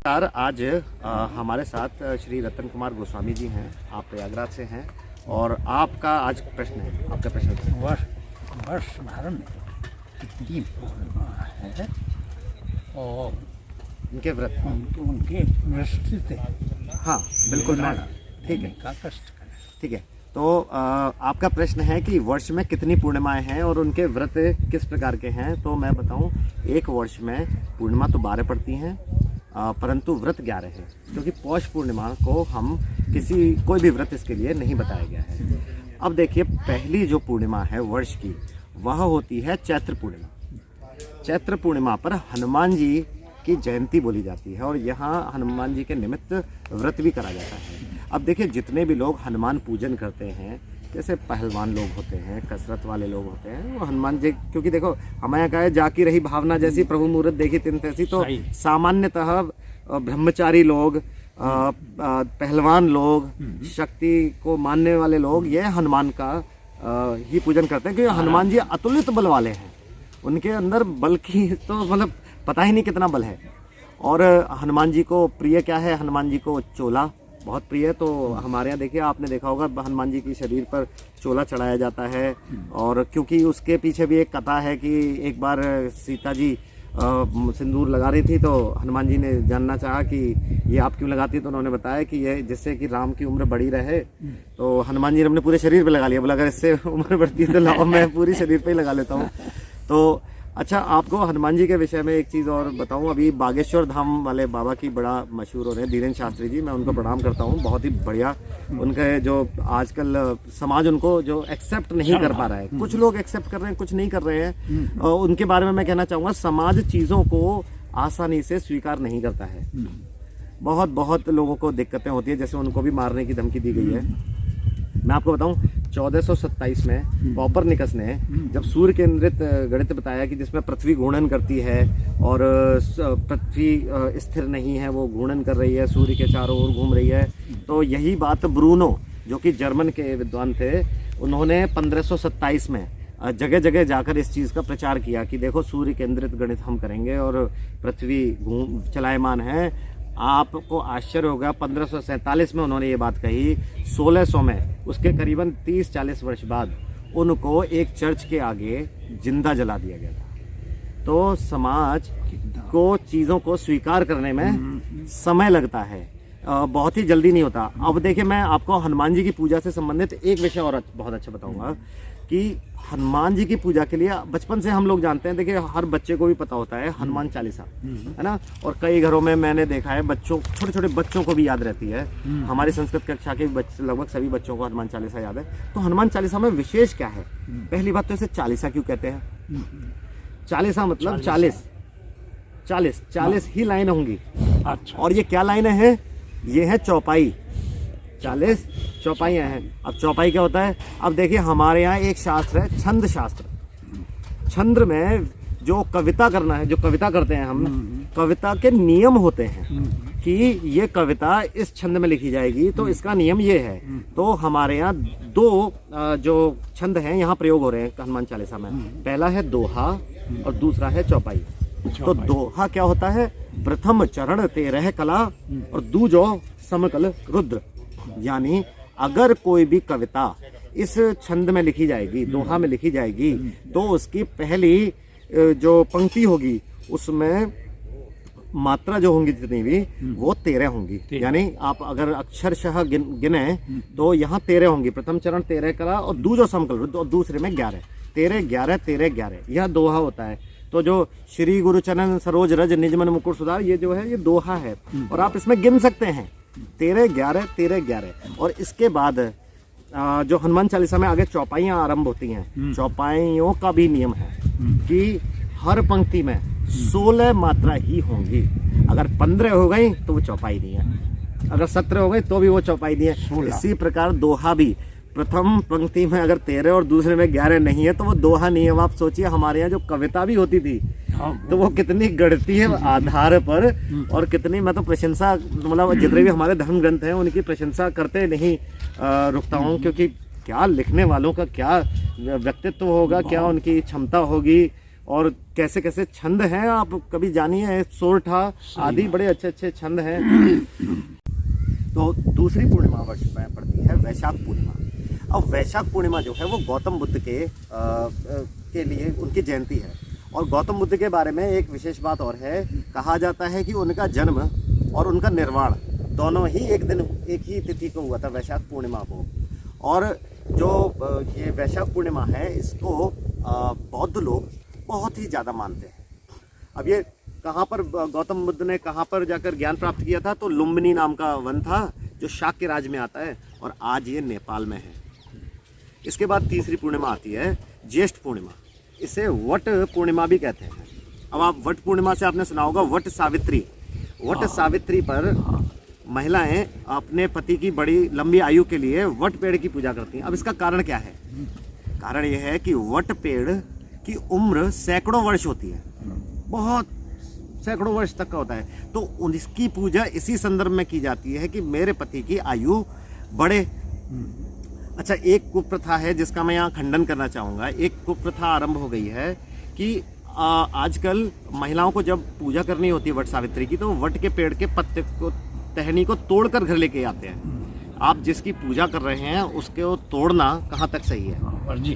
नमस्कार। आज हमारे साथ श्री रतन कुमार गोस्वामी जी हैं। आप प्रयागराज से हैं और आपका आज प्रश्न है। आपका प्रश्न वर्ष भर में कितनी पूर्णिमा है और इनके व्रत उनके दृष्टि से हाँ बिल्कुल मैं ठीक है का कष्ट करें। ठीक है। तो आपका प्रश्न है कि वर्ष में कितनी पूर्णिमाएं हैं और उनके व्रत किस प्रकार के हैं। तो मैं बताऊं, एक वर्ष में पूर्णिमा तो 12 पड़ती हैं, परंतु व्रत 11 है, क्योंकि पौष पूर्णिमा को हम कोई भी व्रत इसके लिए नहीं बताया गया है। अब देखिए, पहली जो पूर्णिमा है वर्ष की, वह होती है चैत्र पूर्णिमा। चैत्र पूर्णिमा पर हनुमान जी की जयंती बोली जाती है और यहाँ हनुमान जी के निमित्त व्रत भी करा जाता है। अब देखिए, जितने भी लोग हनुमान पूजन करते हैं, जैसे पहलवान लोग होते हैं, कसरत वाले लोग होते हैं, वो हनुमान जी, क्योंकि देखो हमारे यहाँ का है, जाकी रही भावना जैसी प्रभु मूरत देखी तिन तैसी। तो सामान्यतः ब्रह्मचारी लोग, पहलवान लोग, शक्ति को मानने वाले लोग ये हनुमान का ही पूजन करते हैं, क्योंकि हनुमान जी अतुलित बल वाले हैं। उनके अंदर बल की तो मतलब पता ही नहीं कितना बल है। और हनुमान जी को प्रिय क्या है? हनुमान जी को चोला बहुत प्रिय है। तो हमारे यहाँ देखिए, आपने देखा होगा हनुमान जी की शरीर पर चोला चढ़ाया जाता है। और क्योंकि उसके पीछे भी एक कथा है कि एक बार सीता जी सिंदूर लगा रही थी, तो हनुमान जी ने जानना चाहा कि ये आप क्यों लगाती है। तो उन्होंने बताया कि ये जिससे कि राम की उम्र बढ़ी रहे। तो हनुमान जी ने अपने पूरे शरीर पे लगा लिया। बोला अगर इससे उम्र बढ़ती है तो लाओ मैं पूरी शरीर पे ही लगा लेता हूँ। तो अच्छा, आपको हनुमान जी के विषय में एक चीज़ और बताऊं। अभी बागेश्वर धाम वाले बाबा की बड़ा मशहूर हो रहे हैं, धीरेन्द्र शास्त्री जी। मैं उनको प्रणाम करता हूं, बहुत ही बढ़िया। उनके जो आजकल समाज उनको जो एक्सेप्ट नहीं कर पा रहा है, कुछ लोग एक्सेप्ट कर रहे हैं, कुछ नहीं कर रहे हैं। उनके बारे में मैं कहना चाहूँगा, समाज चीज़ों को आसानी से स्वीकार नहीं करता है। बहुत लोगों को दिक्कतें होती है, जैसे उनको भी मारने की धमकी दी गई है। मैं आपको बताऊं, 1427 में कॉपरनिकस ने जब सूर्य केंद्रित गणित बताया कि जिसमें पृथ्वी घूर्णन करती है और पृथ्वी स्थिर नहीं है, वो घूर्णन कर रही है, सूर्य के चारों ओर घूम रही है। तो यही बात ब्रूनो, जो कि जर्मन के विद्वान थे, उन्होंने 1527 में जगह जगह जाकर इस चीज़ का प्रचार किया कि देखो, सूर्य केंद्रित गणित हम करेंगे और पृथ्वी चलायमान है। आपको आश्चर्य होगा, 1547 में उन्होंने ये बात कही। 1600 में, उसके करीबन 30-40 वर्ष बाद, उनको एक चर्च के आगे जिंदा जला दिया गया था। तो समाज को चीज़ों को स्वीकार करने में समय लगता है, बहुत ही जल्दी नहीं होता। अब देखिए, मैं आपको हनुमान जी की पूजा से संबंधित एक विषय और बहुत अच्छा बताऊंगा कि हनुमान जी की पूजा के लिए बचपन से हम लोग जानते हैं। देखिए, हर बच्चे को भी पता होता है हनुमान चालीसा, है ना। और कई घरों में मैंने देखा है, बच्चों, छोटे छोटे बच्चों को भी याद रहती है। हमारी संस्कृत कक्षा के लगभग सभी बच्चों को हनुमान चालीसा याद है। तो हनुमान चालीसा में विशेष क्या है? पहली बात तो इसे चालीसा क्यों कहते हैं? चालीसा मतलब 40 ही लाइन होंगी। अच्छा। और ये क्या लाइनें हैं? ये है चौपाई। 40 चौपाइयाँ हैं। अब चौपाई क्या होता है? अब देखिए, हमारे यहाँ एक शास्त्र है, छंद शास्त्र। छंद में जो कविता करना है, जो कविता करते हैं हम, कविता के नियम होते हैं कि ये कविता इस छंद में लिखी जाएगी, तो इसका नियम ये है। तो हमारे यहाँ 2 जो छंद हैं यहाँ प्रयोग हो रहे हैं हनुमान चालीसा में। पहला है दोहा और दूसरा है चौपाई। तो दोहा क्या होता है? प्रथम चरण तेरह कला और दूजो समकल रुद्र। यानी अगर कोई भी कविता इस छंद में लिखी जाएगी, दोहा में लिखी जाएगी, तो उसकी पहली जो पंक्ति होगी उसमें मात्रा जो होंगी जितनी भी, वो 13 होंगी। यानी आप अगर अक्षरशः गिने तो यहाँ 13 होंगी। प्रथम चरण 13 कला और दूजो समकल रुद्र, और दूसरे में 11। 13-11-13-11 यह दोहा होता है। तो जो श्री गुरु चरण सरोज रज निजमन मुकुट सुधार, ये जो है ये दोहा है। और आप इसमें गिन सकते हैं 13-11-13-11। और इसके बाद जो हनुमान चालीसा में आगे चौपाइयाँ आरंभ होती हैं। चौपाइयों का भी नियम है कि हर पंक्ति में 16 मात्रा ही होंगी। अगर 15 हो गई तो वो चौपाई नहीं है, अगर 17 हो गई तो भी वो चौपाई नहीं है। इसी प्रकार दोहा भी, प्रथम पंक्ति में अगर 13 और दूसरे में 11 नहीं है तो वो दोहा नहीं है। आप सोचिए, हमारे यहाँ जो कविता भी होती थी तो वो कितनी गढ़ती है आधार पर, और कितनी, मैं तो प्रशंसा, मतलब जितने भी हमारे धर्म ग्रंथ हैं उनकी प्रशंसा करते नहीं रुकता हूँ। क्योंकि क्या लिखने वालों का क्या व्यक्तित्व होगा, क्या उनकी क्षमता होगी, और कैसे कैसे छंद हैं आप कभी जानिए, सोरठा आदि बड़े अच्छे अच्छे छंद हैं। तो दूसरी पूर्णिमा वर्ष में पड़ती है वैशाख पूर्णिमा। अब वैशाख पूर्णिमा जो है वो गौतम बुद्ध के लिए उनकी जयंती है। और गौतम बुद्ध के बारे में एक विशेष बात और है, कहा जाता है कि उनका जन्म और उनका निर्वाण दोनों ही एक दिन एक ही तिथि को हुआ था, वैशाख पूर्णिमा को। और जो ये वैशाख पूर्णिमा है इसको बौद्ध लोग बहुत ही ज़्यादा मानते हैं। अब ये कहाँ पर गौतम बुद्ध ने कहाँ पर जाकर ज्ञान प्राप्त किया था, तो लुम्बिनी नाम का वन था जो शाक्य राज्य में आता है और आज ये नेपाल में है। इसके बाद तीसरी पूर्णिमा आती है ज्येष्ठ पूर्णिमा। इसे वट पूर्णिमा भी कहते हैं। अब आप वट पूर्णिमा से आपने सुना होगा वट सावित्री। वट सावित्री पर महिलाएं अपने पति की बड़ी लंबी आयु के लिए वट पेड़ की पूजा करती हैं। अब इसका कारण क्या है? कारण यह है कि वट पेड़ की उम्र सैकड़ों वर्ष होती है, बहुत सैकड़ों वर्ष तक का होता है। तो उसकी पूजा इसी संदर्भ में की जाती है कि मेरे पति की आयु बढ़े। अच्छा, एक कुप्रथा है जिसका मैं यहाँ खंडन करना चाहूँगा। एक कुप्रथा आरंभ हो गई है कि आजकल महिलाओं को जब पूजा करनी होती है वट सावित्री की, तो वट के पेड़ के पत्ते को, टहनी को तोड़कर घर लेके आते हैं। आप जिसकी पूजा कर रहे हैं उसको तोड़ना कहाँ तक सही है? जी,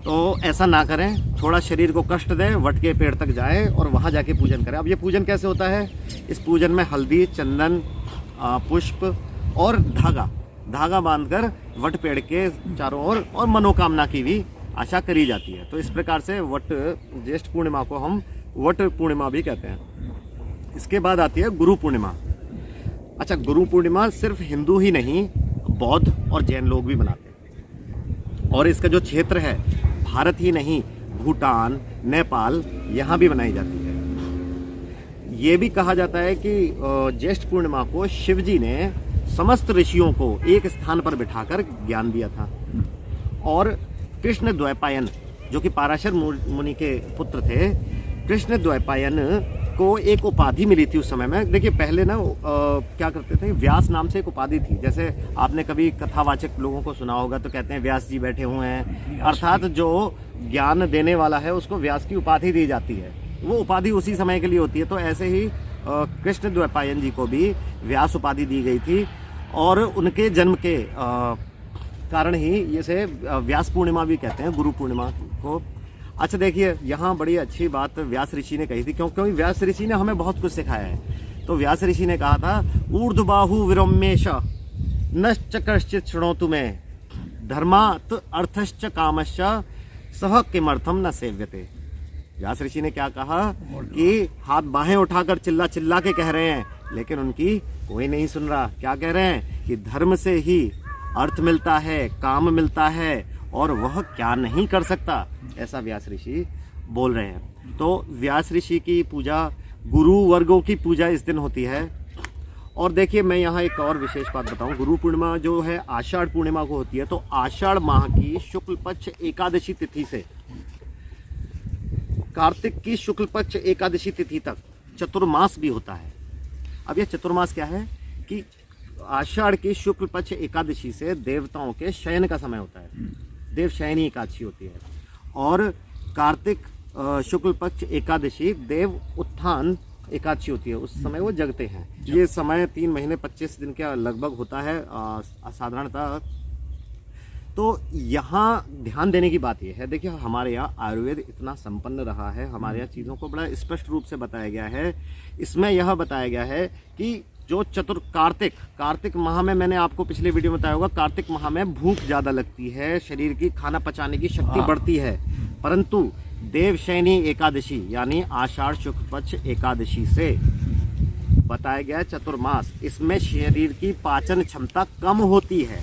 तो ऐसा ना करें, थोड़ा शरीर को कष्ट दें, वट के पेड़ तक जाएं और वहाँ जाके पूजन करें। अब ये पूजन कैसे होता है? इस पूजन में हल्दी, चंदन, पुष्प और धागा बांधकर वट पेड़ के चारों ओर और मनोकामना की भी आशा करी जाती है। तो इस प्रकार से वट ज्येष्ठ पूर्णिमा को हम वट पूर्णिमा भी कहते हैं। इसके बाद आती है गुरु पूर्णिमा। अच्छा, गुरु पूर्णिमा सिर्फ हिंदू ही नहीं, बौद्ध और जैन लोग भी मनाते हैं। और इसका जो क्षेत्र है, भारत ही नहीं, भूटान, नेपाल, यहाँ भी मनाई जाती है। ये भी कहा जाता है कि ज्येष्ठ पूर्णिमा को शिव जी ने समस्त ऋषियों को एक स्थान पर बिठाकर ज्ञान दिया था। और कृष्ण द्वैपायन, जो कि पाराशर मुनि के पुत्र थे, कृष्ण द्वैपायन को एक उपाधि मिली थी उस समय में। देखिए, पहले ना क्या करते थे, व्यास नाम से एक उपाधि थी। जैसे आपने कभी कथावाचक लोगों को सुना होगा तो कहते हैं व्यास जी बैठे हुए हैं, अर्थात जो ज्ञान देने वाला है उसको व्यास की उपाधि दी जाती है। वो उपाधि उसी समय के लिए होती है। तो ऐसे ही कृष्ण द्वैपायन जी को भी व्यास उपाधि दी गई थी और उनके जन्म के कारण ही इसे व्यास पूर्णिमा भी कहते हैं, गुरु पूर्णिमा को। अच्छा, देखिए, यहाँ बड़ी अच्छी बात व्यास ऋषि ने कही थी, क्योंकि व्यास ऋषि ने हमें बहुत कुछ सिखाया है। तो व्यास ऋषि ने कहा था, ऊर्ध्वबाहु विरम्येश नश्च कश्चित् शृणोतु मे धर्मात् अर्थश्च कामश्च सह किमर्थम न सेव्यते। व्यास ऋषि ने क्या कहा कि हाथ बाहें उठाकर चिल्ला चिल्ला के कह रहे हैं, लेकिन उनकी कोई नहीं सुन रहा। क्या कह रहे हैं कि धर्म से ही अर्थ मिलता है, काम मिलता है, और वह क्या नहीं कर सकता, ऐसा व्यास ऋषि बोल रहे हैं। तो व्यास ऋषि की पूजा, गुरु वर्गों की पूजा इस दिन होती है। और देखिए, मैं यहाँ एक और विशेष बात बताऊँ। गुरु पूर्णिमा जो है आषाढ़ पूर्णिमा को होती है। तो आषाढ़ माह की शुक्ल पक्ष एकादशी तिथि से कार्तिक की शुक्ल पक्ष एकादशी तिथि तक चतुर्मास भी होता है। अब यह चतुर्मास क्या है कि आषाढ़ की शुक्ल पक्ष एकादशी से देवताओं के शयन का समय होता है, देव शयनी एकादशी होती है। और कार्तिक शुक्ल पक्ष एकादशी देव उत्थान एकादशी होती है, उस समय वो जगते हैं। ये समय 3 महीने 25 दिन के लगभग होता है साधारणतः। तो यहाँ ध्यान देने की बात यह है, देखिए, हमारे यहाँ आयुर्वेद इतना संपन्न रहा है, हमारे यहाँ चीज़ों को बड़ा स्पष्ट रूप से बताया गया है। इसमें यह बताया गया है कि जो कार्तिक माह में, मैंने आपको पिछले वीडियो में बताया होगा, कार्तिक माह में भूख ज़्यादा लगती है, शरीर की खाना पचाने की शक्ति बढ़ती है। परंतु देवशयनी एकादशी यानी आषाढ़ शुक्ल पक्ष एकादशी से बताया गया चतुर्मास, इसमें शरीर की पाचन क्षमता कम होती है,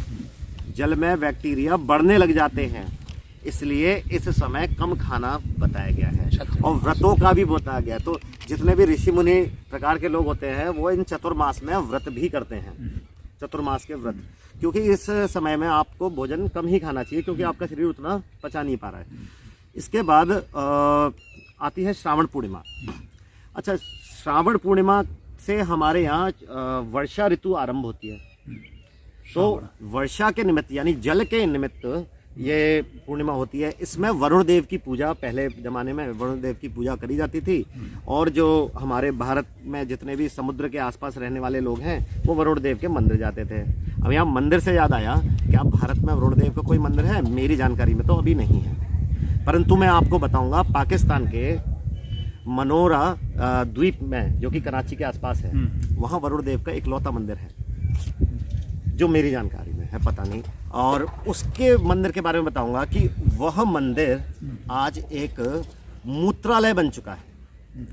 जल में बैक्टीरिया बढ़ने लग जाते हैं, इसलिए इस समय कम खाना बताया गया है। और व्रतों का भी बताया गया। तो जितने भी ऋषि मुनि प्रकार के लोग होते हैं वो इन चतुर्मास में व्रत भी करते हैं, चतुर्मास के व्रत, क्योंकि इस समय में आपको भोजन कम ही खाना चाहिए, क्योंकि आपका शरीर उतना पचा नहीं पा रहा है। इसके बाद आती है श्रावण पूर्णिमा। अच्छा, श्रावण पूर्णिमा से हमारे यहाँ वर्षा ऋतु आरंभ होती है। तो वर्षा के निमित्त यानी जल के निमित्त ये पूर्णिमा होती है। इसमें वरुण देव की पूजा, पहले ज़माने में वरुण देव की पूजा करी जाती थी, और जो हमारे भारत में जितने भी समुद्र के आसपास रहने वाले लोग हैं वो वरुण देव के मंदिर जाते थे। अब यहाँ मंदिर से याद आया, क्या भारत में वरुण देव का कोई मंदिर है? मेरी जानकारी में तो अभी नहीं है, परंतु मैं आपको बताऊँगा पाकिस्तान के मनोरा द्वीप में, जो कि कराची के आसपास है, वहाँ वरुण देव का इकलौता मंदिर है जो मेरी जानकारी में है, पता नहीं। और उसके मंदिर के बारे में बताऊंगा कि वह मंदिर आज एक मूत्रालय बन चुका है।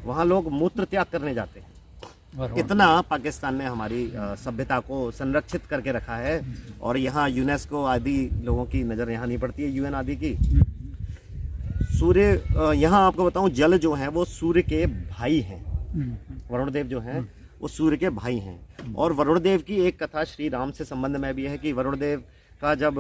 वहाँ लोग मूत्र त्याग करने जाते हैं। इतना पाकिस्तान ने हमारी सभ्यता को संरक्षित करके रखा है, और यहाँ यूनेस्को आदि लोगों की नज़र यहाँ नहीं पड़ती है, यूएन आदि की। सूर्य, यहाँ आपको बताऊं, जल जो है वो सूर्य के भाई हैं। वरुण देव जो हैं वो सूर्य के भाई हैं। और वरुण देव की एक कथा श्री राम से संबंध में भी है कि वरुण देव का जब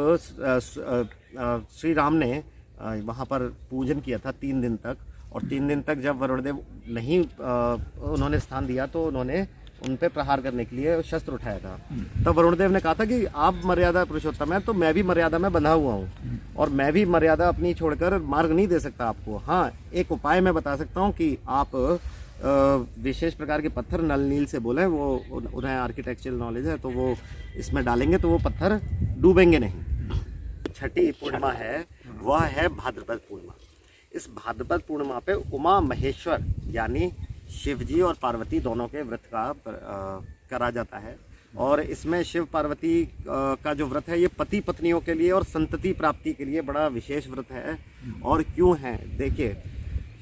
श्री राम ने वहाँ पर पूजन किया था 3 दिन तक, और 3 दिन तक जब वरुण देव नहीं उन्होंने स्थान दिया तो उन्होंने उन पे प्रहार करने के लिए शस्त्र उठाया था। तब वरुण देव ने कहा था कि आप मर्यादा पुरुषोत्तम है, तो मैं भी मर्यादा में बंधा हुआ हूँ, और मैं भी मर्यादा अपनी छोड़कर मार्ग नहीं दे सकता आपको। हाँ, एक उपाय मैं बता सकता हूँ कि आप विशेष प्रकार के पत्थर नल नील से बोले, वो उन्हें आर्किटेक्चरल नॉलेज है, तो वो इसमें डालेंगे तो वो पत्थर डूबेंगे नहीं। छठी पूर्णिमा है वह है भाद्रपद पूर्णिमा। इस भाद्रपद पूर्णिमा पे उमा महेश्वर यानी शिवजी और पार्वती दोनों के व्रत का करा जाता है। और इसमें शिव पार्वती का जो व्रत है ये पति पत्नियों के लिए और संतति प्राप्ति के लिए बड़ा विशेष व्रत है। और क्यों है, देखिए,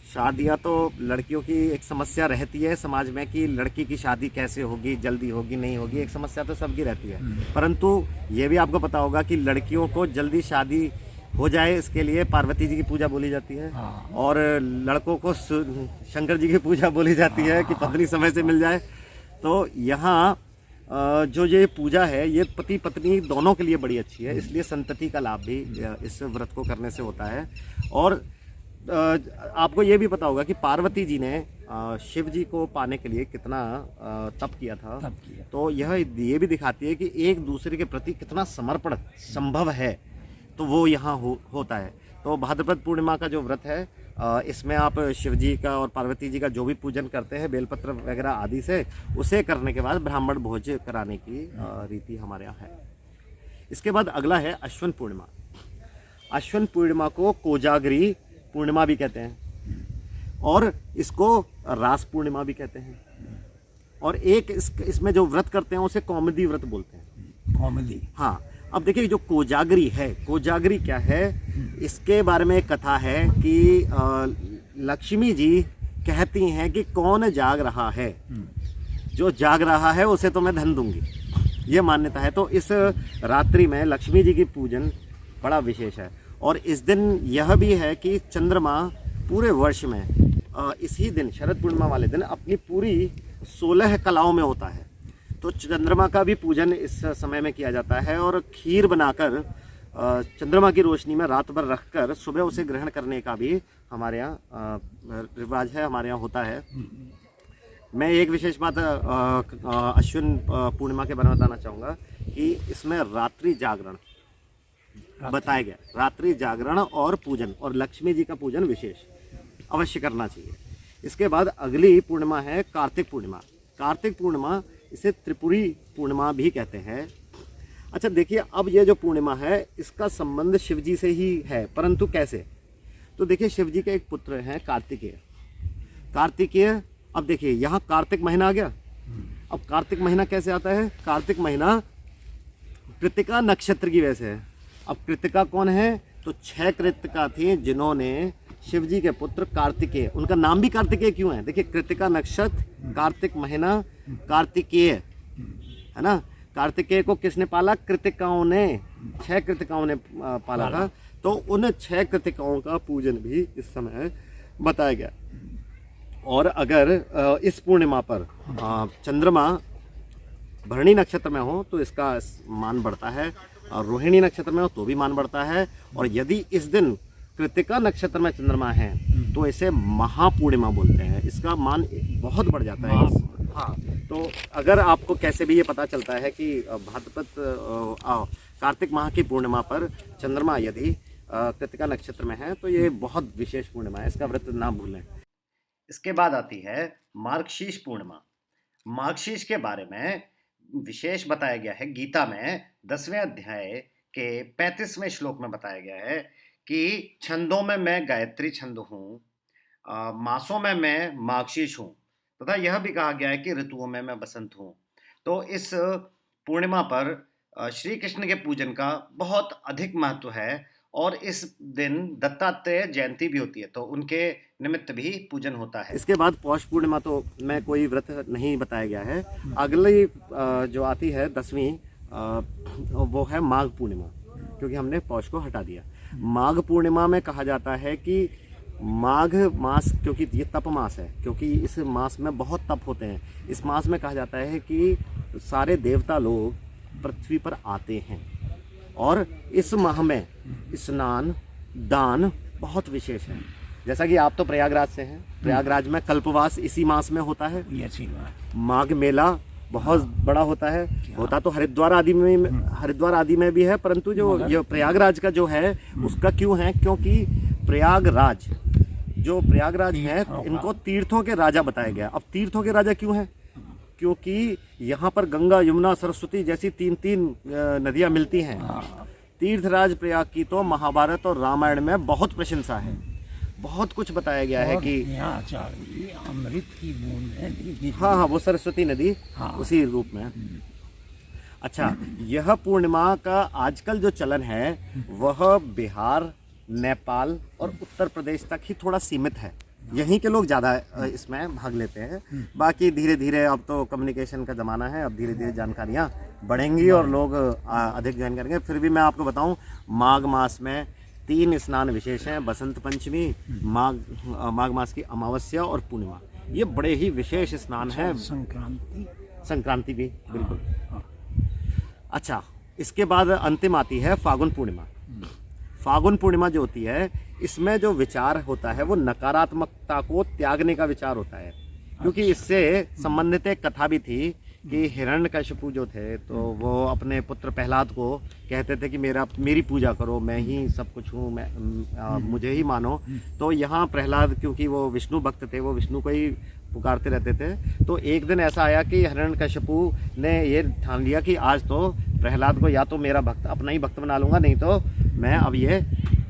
शादियां तो लड़कियों की एक समस्या रहती है समाज में कि लड़की की शादी कैसे होगी, जल्दी होगी नहीं होगी, एक समस्या तो सबकी रहती है। परंतु ये भी आपको पता होगा कि लड़कियों को जल्दी शादी हो जाए इसके लिए पार्वती जी की पूजा बोली जाती है, और लड़कों को शंकर जी की पूजा बोली जाती है कि पत्नी समय से मिल जाए। तो यहाँ जो ये पूजा है ये पति पत्नी दोनों के लिए बड़ी अच्छी है, इसलिए संतति का लाभ भी इस व्रत को करने से होता है। और आपको ये भी पता होगा कि पार्वती जी ने शिव जी को पाने के लिए कितना तप किया था। तो यह ये भी दिखाती है कि एक दूसरे के प्रति कितना समर्पण संभव है, तो वो यहाँ होता है। तो भाद्रपद पूर्णिमा का जो व्रत है, इसमें आप शिव जी का और पार्वती जी का जो भी पूजन करते हैं बेलपत्र वगैरह आदि से, उसे करने के बाद ब्राह्मण भोज कराने की रीति हमारे यहाँ है। इसके बाद अगला है अश्विन पूर्णिमा। अश्विन पूर्णिमा को कोजागरी पूर्णिमा भी कहते हैं, और इसको रास पूर्णिमा भी कहते हैं। और एक इसमें जो व्रत करते हैं उसे कौमुदी व्रत बोलते हैं। कौमुदी, हाँ। अब देखिए, जो कोजागरी है, कोजागरी क्या है, इसके बारे में एक कथा है कि लक्ष्मी जी कहती हैं कि कौन जाग रहा है, जो जाग रहा है उसे तो मैं धन दूंगी, ये मान्यता है। तो इस रात्रि में लक्ष्मी जी की पूजन बड़ा विशेष है। और इस दिन यह भी है कि चंद्रमा पूरे वर्ष में इसी दिन, शरद पूर्णिमा वाले दिन, अपनी पूरी 16 कलाओं में होता है। तो चंद्रमा का भी पूजन इस समय में किया जाता है, और खीर बनाकर चंद्रमा की रोशनी में रात भर रखकर सुबह उसे ग्रहण करने का भी हमारे यहाँ रिवाज है, हमारे यहाँ होता है। मैं एक विशेष बात अश्विन पूर्णिमा के बारे में बताना चाहूँगा कि इसमें रात्रि जागरण बताया गया, रात्रि जागरण और पूजन, और लक्ष्मी जी का पूजन विशेष अवश्य करना चाहिए। इसके बाद अगली पूर्णिमा है कार्तिक पूर्णिमा। कार्तिक पूर्णिमा इसे त्रिपुरी पूर्णिमा भी कहते हैं। अच्छा देखिए, अब ये जो पूर्णिमा है इसका संबंध शिव जी से ही है, परंतु कैसे? तो देखिए, शिव जी के एक पुत्र हैं कार्तिकेय। कार्तिकेय, अब देखिए यहाँ कार्तिक महीना आ गया। अब कार्तिक महीना कैसे आता है? कार्तिक महीना कृतिका नक्षत्र की वजह से है। अब कृतिका कौन है? तो 6 कृतिका थी जिन्होंने शिव जी के पुत्र कार्तिकेय, उनका नाम भी कार्तिकेय क्यों है? देखिए, कृतिका नक्षत्र, कार्तिक महीना, कार्तिकेय, है ना। कार्तिकेय को किसने पाला? कृतिकाओं ने, 6 कृतिकाओं ने पाला था। तो उन 6 कृतिकाओं का पूजन भी इस समय बताया गया। और अगर इस पूर्णिमा पर चंद्रमा भरणी नक्षत्र में हो तो इसका मान बढ़ता है, और रोहिणी नक्षत्र में हो तो भी मान बढ़ता है। और यदि इस दिन कृतिका नक्षत्र में चंद्रमा है तो इसे महापूर्णिमा बोलते हैं, इसका मान बहुत बढ़ जाता है। हाँ, तो अगर आपको कैसे भी ये पता चलता है कि भाद्रपद कार्तिक माह की पूर्णिमा पर चंद्रमा यदि कृतिका नक्षत्र में है तो ये बहुत विशेष पूर्णिमा है, इसका व्रत ना भूलें। इसके बाद आती है मार्गशीर्ष पूर्णिमा। मार्गशीर्ष के बारे में विशेष बताया गया है गीता में 10वें अध्याय के 35वें श्लोक में बताया गया है कि छंदों में मैं गायत्री छंद हूँ, मासों में मैं मार्गशीर्ष हूँ, तथा यह भी कहा गया है कि ऋतुओं में मैं बसंत हूँ। तो इस पूर्णिमा पर श्री कृष्ण के पूजन का बहुत अधिक महत्व है और इस दिन दत्तात्रेय जयंती भी होती है, तो उनके निमित्त भी पूजन होता है। इसके बाद पौष पूर्णिमा तो मैं कोई व्रत नहीं बताया गया है। अगली जो आती है 10वीं वो है माघ पूर्णिमा, क्योंकि हमने पौष को हटा दिया। माघ पूर्णिमा में कहा जाता है कि माघ मास, क्योंकि ये तप मास है, क्योंकि इस मास में बहुत तप होते हैं। इस मास में कहा जाता है कि सारे देवता लोग पृथ्वी पर आते हैं और इस माह में स्नान दान बहुत विशेष है। जैसा कि आप तो प्रयागराज से हैं, प्रयागराज में कल्पवास इसी मास में होता है। माघ मेला बहुत बड़ा होता है, होता तो हरिद्वार आदि में भी है, परंतु जो ये प्रयागराज का जो है उसका क्यों है, क्योंकि प्रयागराज है इनको तीर्थों के राजा बताया गया। अब तीर्थों के राजा क्यों हैं? क्योंकि यहाँ पर गंगा यमुना सरस्वती जैसी तीन नदियाँ मिलती हैं। तीर्थराज प्रयाग की तो महाभारत और रामायण में बहुत प्रशंसा है, बहुत कुछ बताया गया है कि अमृत की बूंद, हाँ, वो सरस्वती नदी उसी रूप में। अच्छा, यह पूर्णिमा का आजकल जो चलन है वह बिहार, नेपाल और उत्तर प्रदेश तक ही थोड़ा सीमित है। यहीं के लोग ज़्यादा इसमें भाग लेते हैं। बाकी धीरे धीरे अब तो कम्युनिकेशन का ज़माना है, अब धीरे धीरे जानकारियाँ बढ़ेंगी और लोग अधिक ज्ञान करेंगे। फिर भी मैं आपको बताऊं, माघ मास में 3 स्नान विशेष हैं। बसंत पंचमी, माघ मास की अमावस्या और पूर्णिमा, ये बड़े ही विशेष स्नान हैं। संक्रांति भी बिल्कुल। अच्छा, इसके बाद अंतिम आती है फागुन पूर्णिमा। फागुन पूर्णिमा जो होती है, इसमें जो विचार होता है वो नकारात्मकता को त्यागने का विचार होता है, क्योंकि इससे संबंधित एक कथा भी थी कि हिरण्यकशिपु जो थे तो वो अपने पुत्र प्रहलाद को कहते थे कि मेरी पूजा करो, मैं ही सब कुछ हूँ, मुझे ही मानो। तो यहाँ प्रहलाद, क्योंकि वो विष्णु भक्त थे, वो विष्णु को ही पुकारते रहते थे। तो एक दिन ऐसा आया कि हिरण्यकशिपु ने ये ठान लिया कि आज तो प्रहलाद को या तो मेरा भक्त, अपना ही भक्त बना लूँगा, नहीं तो मैं अब ये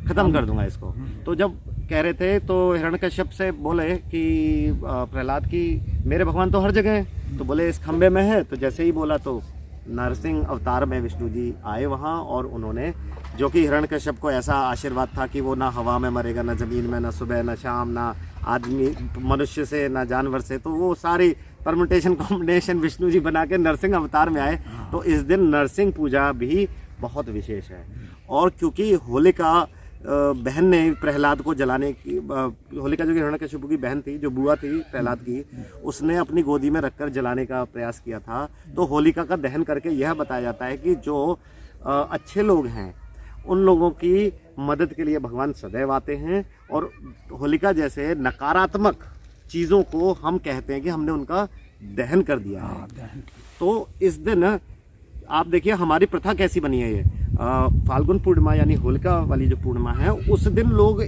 ख़त्म कर दूंगा इसको। तो जब कह रहे थे तो हिरण्यकश्यप से बोले कि प्रहलाद की मेरे भगवान तो हर जगह हैं, तो बोले इस खंबे में है। तो जैसे ही बोला तो नरसिंह अवतार में विष्णु जी आए वहाँ, और उन्होंने, जो कि हिरण्यकश्यप को ऐसा आशीर्वाद था कि वो ना हवा में मरेगा, ना ज़मीन में, ना सुबह ना शाम, ना आदमी मनुष्य से, ना जानवर से, तो वो सारी परमुटेशन कॉम्बिनेशन विष्णु जी बना के नरसिंह अवतार में आए। तो इस दिन नरसिंह पूजा भी बहुत विशेष है। और क्योंकि होलिका बहन ने प्रहलाद को जलाने की, होलिका जो हिरण्यकशिपु की बहन थी, जो बुआ थी प्रहलाद की, उसने अपनी गोदी में रखकर जलाने का प्रयास किया था। तो होलिका का दहन करके यह बताया जाता है कि जो अच्छे लोग हैं उन लोगों की मदद के लिए भगवान सदैव आते हैं, और होलिका जैसे नकारात्मक चीज़ों को हम कहते हैं कि हमने उनका दहन कर दिया है। तो इस दिन आप देखिए हमारी प्रथा कैसी बनी है। ये फाल्गुन पूर्णिमा यानी होलिका वाली जो पूर्णिमा है, उस दिन लोग